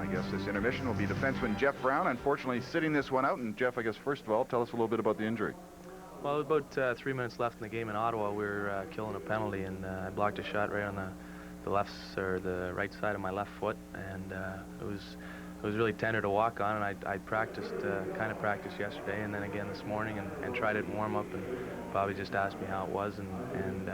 My guest this intermission will be defenseman Jeff Brown, unfortunately sitting this one out. And Jeff, I guess first of all, tell us a little bit about the injury. Well, about 3 minutes left in the game in Ottawa. We were killing a penalty, and I blocked a shot right on the left or the right side of my left foot, and it was really tender to walk on. And I practiced, kind of practiced yesterday, and then again this morning, and tried it in warm up, and Bobby just asked me how it was, and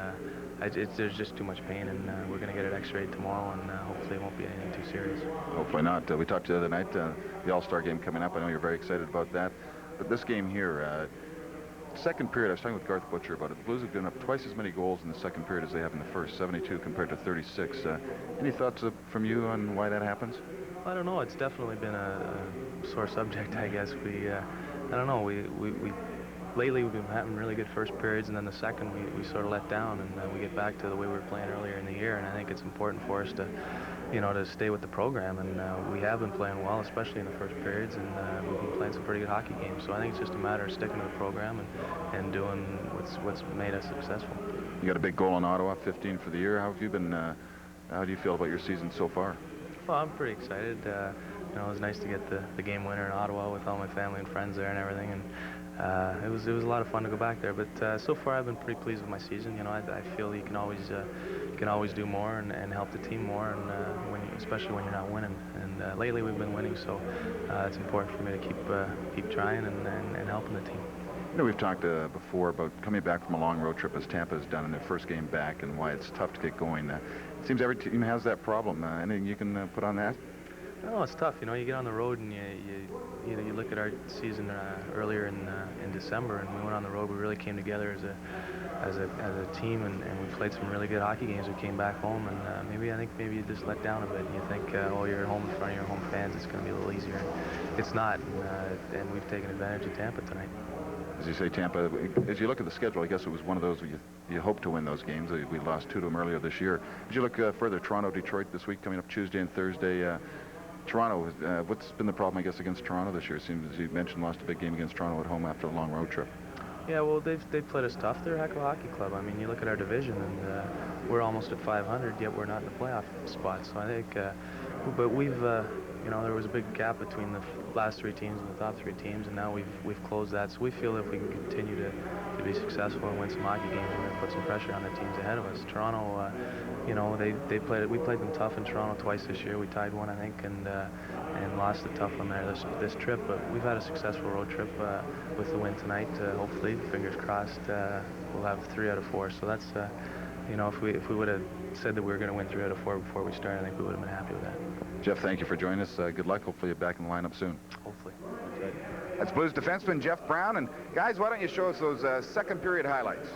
there's just too much pain, and we're going to get it x-rayed tomorrow, and hopefully it won't be anything too serious. Hopefully not. We talked the other night, the All-Star Game coming up. I know you're very excited about that, but this game here. Second period, I was talking with Garth Butcher about it. The Blues have given up twice as many goals in the second period as they have in the first, 72 compared to 36. Any thoughts from you on why that happens? I don't know. It's definitely been a sore subject, I guess. I don't know. Lately we've been having really good first periods, and then the second we sort of let down, and we get back to the way we were playing earlier in the year. And I think it's important for us to, to stay with the program. And we have been playing well, especially in the first periods, and we've been playing some pretty good hockey games. So I think it's just a matter of sticking to the program and doing what's made us successful. You got a big goal in Ottawa, 15 for the year. How have you been? How do you feel about your season so far? Well, I'm pretty excited. It was nice to get the game winner in Ottawa with all my family and friends there and everything, and it was a lot of fun to go back there. But so far, I've been pretty pleased with my season. I feel you can always do more and help the team more, and especially when you're not winning. And lately, we've been winning, so it's important for me to keep trying and helping the team. We've talked before about coming back from a long road trip as Tampa has done in their first game back, and why it's tough to get going. It seems every team has that problem. Anything you can put on that? No, it's tough. You get on the road and you look at our season earlier in December, and we went on the road. We really came together as a team, and we played some really good hockey games. We came back home, and I think you just let down a bit. And you think, you're at home in front of your home fans, it's going to be a little easier. It's not, and we've taken advantage of Tampa tonight. As you say, Tampa, as you look at the schedule, I guess it was one of those where you hope to win those games. We lost 2 to them earlier this year. As you look further, Toronto, Detroit this week, coming up Tuesday and Thursday. Toronto, what's been the problem, I guess, against Toronto this year? It seems, as you mentioned, lost a big game against Toronto at home after a long road trip. Yeah, well, they've played us tough. They're a heck of a hockey club. I mean, you look at our division, and we're almost at 500, yet we're not in the playoff spot. So I think, but we've, there was a big gap between the last 3 teams and the top 3 teams, and now we've closed that. So we feel if we can continue to be successful and win some hockey games, we're going to put some pressure on the teams ahead of us. Toronto, we played them tough in Toronto twice this year. We tied one, I think, and lost a tough one there this trip. But we've had a successful road trip with the win tonight. Hopefully, fingers crossed, we'll have 3 out of 4. So that's, if we would have said that we were going to win 3 out of 4 before we started, I think we would have been happy with that. Jeff, thank you for joining us. Good luck. Hopefully you're back in the lineup soon. Hopefully. That's Blues defenseman Jeff Brown. And guys, why don't you show us those second period highlights?